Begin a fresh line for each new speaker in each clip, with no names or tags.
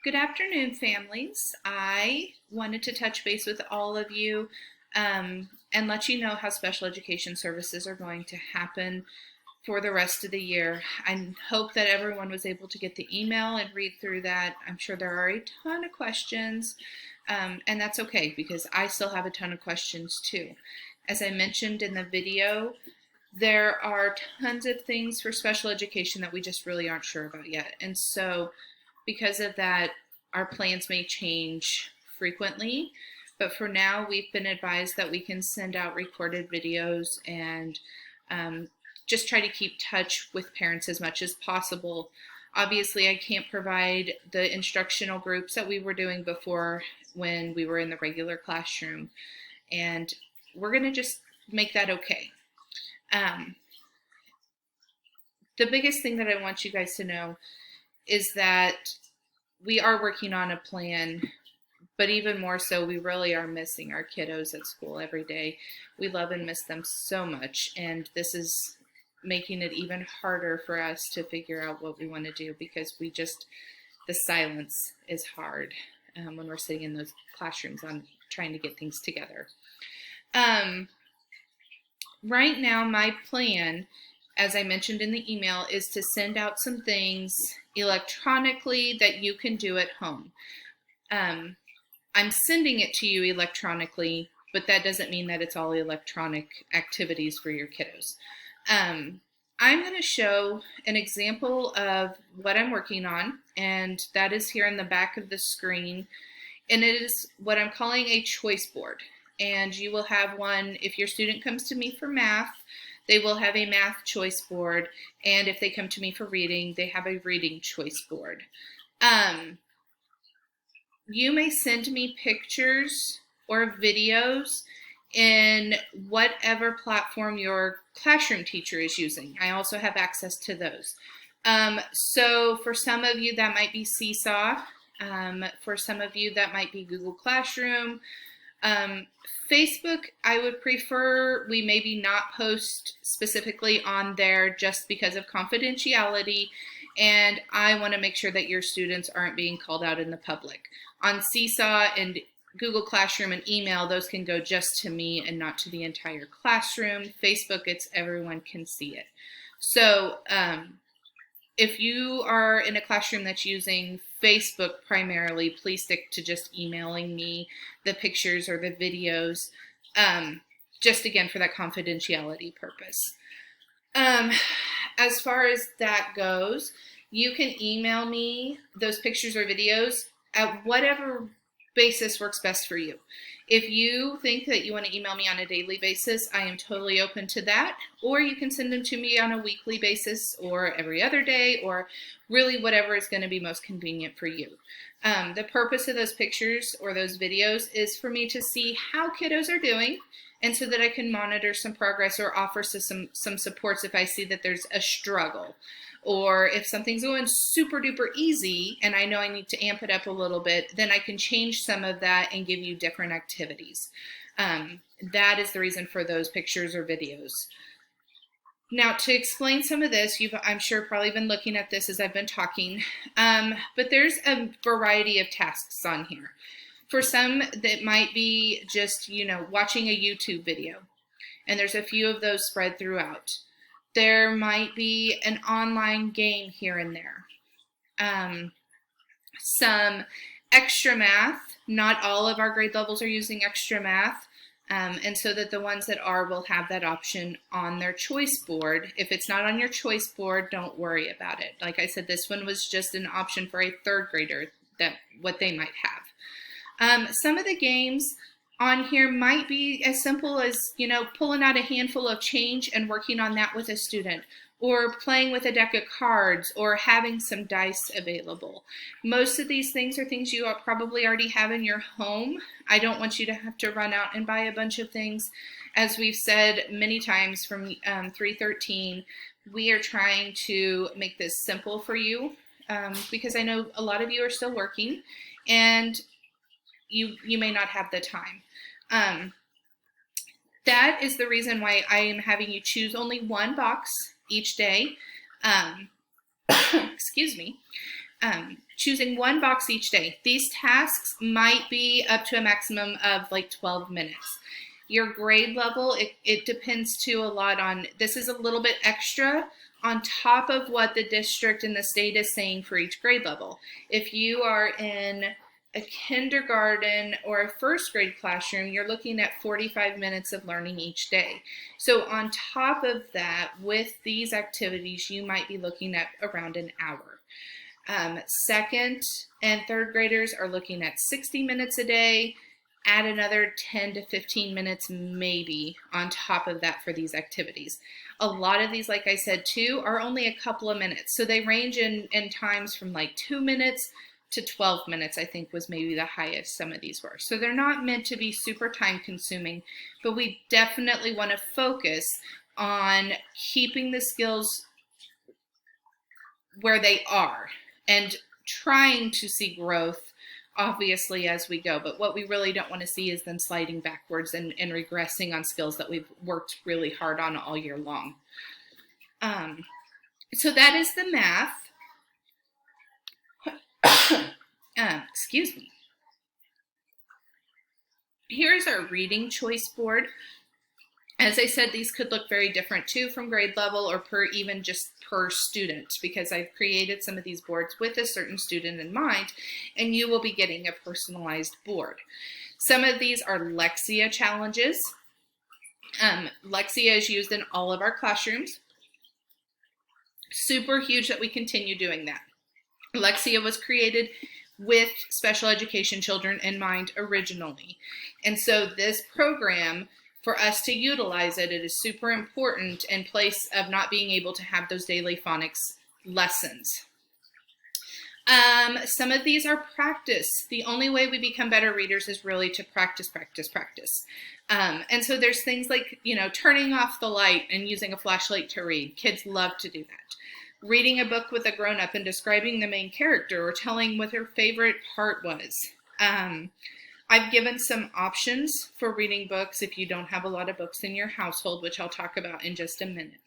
Good afternoon, families. I wanted to touch base with all of you and let you know how special education services are going to happen for the rest of the year. I hope that everyone was able to get the email and read through that. I'm sure there are a ton of questions, and that's okay because I still have a ton of questions too. As I mentioned in the video, there are tons of things for special education that we just really aren't sure about yet. And so because of that, our plans may change frequently, but for now, we've been advised that we can send out recorded videos and just try to keep touch with parents as much as possible. Obviously, I can't provide the instructional groups that we were doing before when we were in the regular classroom, and we're going to just make that okay. The biggest thing that I want you guys to know is that we are working on a plan, but even more so, we really are missing our kiddos at school every day. We love and miss them so much, and this is making it even harder for us to figure out what we want to do because the silence is hard when we're sitting in those classrooms on trying to get things together. Right now, my plan, as I mentioned in the email, is to send out some things electronically that you can do at home. I'm sending it to you electronically, but that doesn't mean that it's all electronic activities for your kiddos. I'm going to show an example of what I'm working on, and that is here in the back of the screen, and it is what I'm calling a choice board. And you will have one, if your student comes to me for math, they will have a math choice board, and if they come to me for reading, they have a reading choice board. You may send me pictures or videos in whatever platform your classroom teacher is using. I also have access to those. So for some of you, that might be Seesaw. For some of you, that might be Google Classroom. Facebook, I would prefer we maybe not post specifically on there just because of confidentiality, and I want to make sure that your students aren't being called out in the public. On Seesaw and Google Classroom and email, those can go just to me and not to the entire classroom. Facebook, everyone can see it. So if you are in a classroom that's using Facebook primarily, please stick to just emailing me the pictures or the videos, just again for that confidentiality purpose. As far as that goes, you can email me those pictures or videos at whatever basis works best for you. If you think that you want to email me on a daily basis, I am totally open to that. Or you can send them to me on a weekly basis or every other day, or really whatever is going to be most convenient for you. The purpose of those pictures or those videos is for me to see how kiddos are doing, and so that I can monitor some progress or offer some supports if I see that there's a struggle. Or if something's going super duper easy and I know I need to amp it up a little bit, then I can change some of that and give you different activities. That is the reason for those pictures or videos. Now, to explain some of this, I'm sure probably been looking at this as I've been talking, but there's a variety of tasks on here. For some, that might be just, watching a YouTube video, and there's a few of those spread throughout. There might be an online game here and there. Some extra math. Not all of our grade levels are using extra math. And so that the ones that are will have that option on their choice board. If it's not on your choice board, don't worry about it. Like I said, this one was just an option for a third grader, what they might have. Some of the games on here might be as simple as, pulling out a handful of change and working on that with a student, or playing with a deck of cards, or having some dice available. Most of these things are things you probably already have in your home. I don't want you to have to run out and buy a bunch of things. As we've said many times from 313, we are trying to make this simple for you because I know a lot of you are still working and you may not have the time. That is the reason why I am having you choose only one box each day. Excuse me. choosing one box each day. These tasks might be up to a maximum of like 12 minutes. Your grade level, it depends too a lot on, this is a little bit extra on top of what the district and the state is saying for each grade level. If you are in a kindergarten or a first grade classroom, you're looking at 45 minutes of learning each day. So on top of that, with these activities, you might be looking at around an hour. Second and third graders are looking at 60 minutes a day. Add another 10 to 15 minutes maybe on top of that for these activities. A lot of these, like I said too, are only a couple of minutes. So they range in times from like 2 minutes to 12 minutes, I think was maybe the highest some of these were. So they're not meant to be super time consuming, but we definitely want to focus on keeping the skills where they are and trying to see growth obviously as we go. But what we really don't want to see is them sliding backwards and regressing on skills that we've worked really hard on all year long. So that is the math. Excuse me. Here's our reading choice board. As I said, these could look very different too from grade level or even just per student, because I've created some of these boards with a certain student in mind, and you will be getting a personalized board. Some of these are Lexia challenges. Lexia is used in all of our classrooms. Super huge that we continue doing that. Lexia was created with special education children in mind originally. And so this program, for us to utilize it, it is super important in place of not being able to have those daily phonics lessons. Some of these are practice. The only way we become better readers is really to practice, practice, practice. And so there's things like, turning off the light and using a flashlight to read. Kids love to do that. Reading a book with a grown-up and describing the main character or telling what their favorite part was. I've given some options for reading books if you don't have a lot of books in your household, which I'll talk about in just a minute.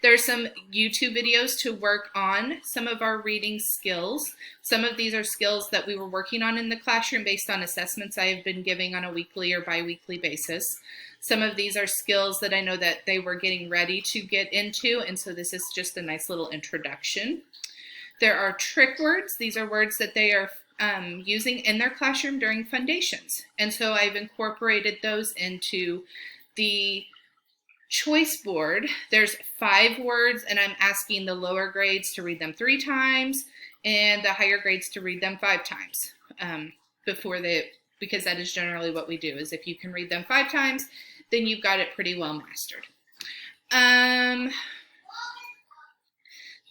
There's some YouTube videos to work on some of our reading skills. Some of these are skills that we were working on in the classroom based on assessments I have been giving on a weekly or bi-weekly basis. Some of these are skills that I know that they were getting ready to get into, and so this is just a nice little introduction. There are trick words. These are words that they are using in their classroom during foundations. And so I've incorporated those into the choice board. There's 5 words, and I'm asking the lower grades to read them 3 times and the higher grades to read them 5 times because that is generally what we do, is if you can read them 5 times, then you've got it pretty well mastered.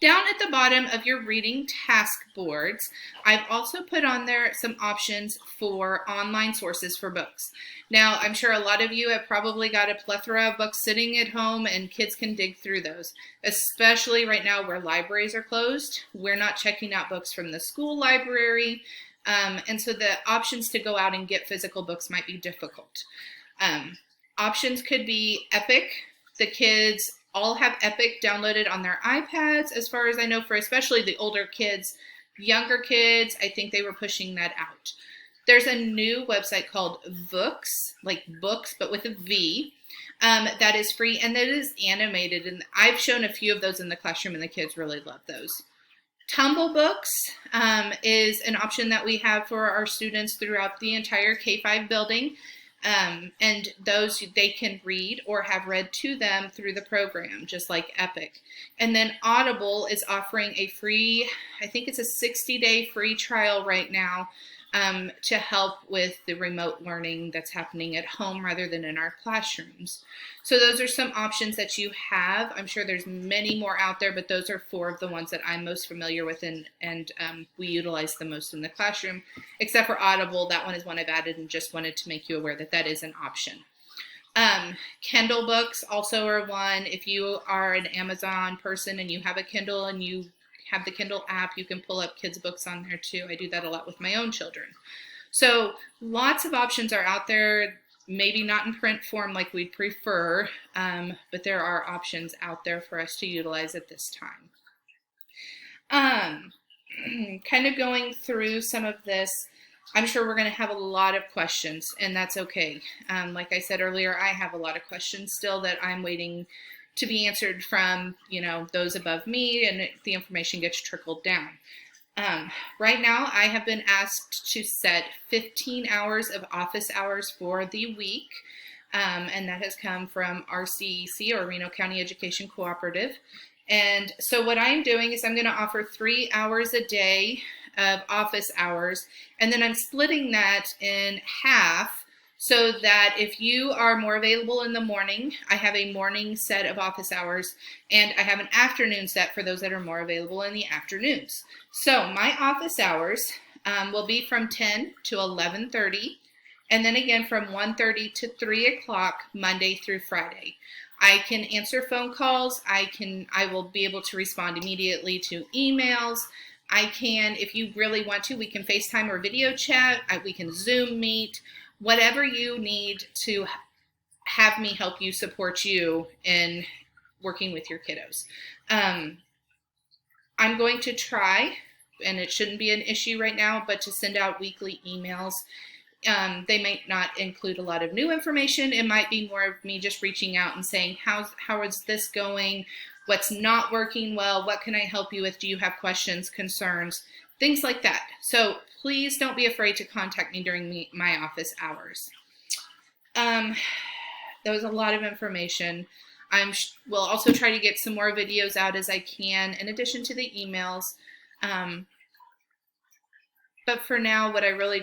Down at the bottom of your reading task boards, I've also put on there some options for online sources for books. Now, I'm sure a lot of you have probably got a plethora of books sitting at home, and kids can dig through those, especially right now where libraries are closed. We're not checking out books from the school library, and so the options to go out and get physical books might be difficult. Options could be Epic. The kids all have Epic downloaded on their iPads, as far as I know, for especially the older kids. Younger kids, I think they were pushing that out. There's a new website called Vooks, like books, but with a V, that is free, and that is animated, and I've shown a few of those in the classroom, and the kids really love those. Tumble Books is an option that we have for our students throughout the entire K-5 building. And those they can read or have read to them through the program, just like Epic. And then Audible is offering a free, I think it's a 60-day free trial right now to help with the remote learning that's happening at home rather than in our classrooms. So those are some options that you have. I'm sure there's many more out there, but those are 4 of the ones that I'm most familiar with and we utilize the most in the classroom, except for Audible. That one is one I've added and just wanted to make you aware that that is an option. Kindle books also are one. If you are an Amazon person and you have a Kindle and you have the Kindle app, you can pull up kids' books on there too. I do that a lot with my own children. So lots of options are out there, maybe not in print form like we'd prefer, but there are options out there for us to utilize at this time. kind of going through some of this, I'm sure we're going to have a lot of questions, and that's okay. Like I said earlier, I have a lot of questions still that I'm waiting to be answered from, those above me, and the information gets trickled down. Right now, I have been asked to set 15 hours of office hours for the week, and that has come from RCEC, or Reno County Education Cooperative. And so what I'm doing is I'm going to offer 3 hours a day of office hours, and then I'm splitting that in half so that if you are more available in the morning, I have a morning set of office hours, and I have an afternoon set for those that are more available in the afternoons. So my office hours will be from 10 to 11:30, and then again from 1:30 to 3 o'clock Monday through Friday. I can answer phone calls. I will be able to respond immediately to emails. I can, if you really want to, we can FaceTime or video chat. We can Zoom meet, whatever you need to have me help you, support you in working with your kiddos. I'm going to try, and it shouldn't be an issue right now, but to send out weekly emails. They might not include a lot of new information. It might be more of me just reaching out and saying, how is this going? What's not working well? What can I help you with? Do you have questions, concerns, things like that? So please don't be afraid to contact me during my office hours. That was a lot of information. We'll also try to get some more videos out as I can, in addition to the emails. But for now, what I really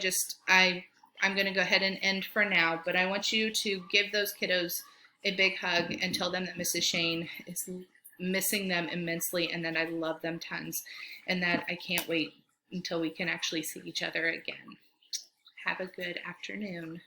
I'm going to go ahead and end for now, but I want you to give those kiddos a big hug and tell them that Mrs. Shane is missing them immensely, and that I love them tons, and that I can't wait until we can actually see each other again. Have a good afternoon.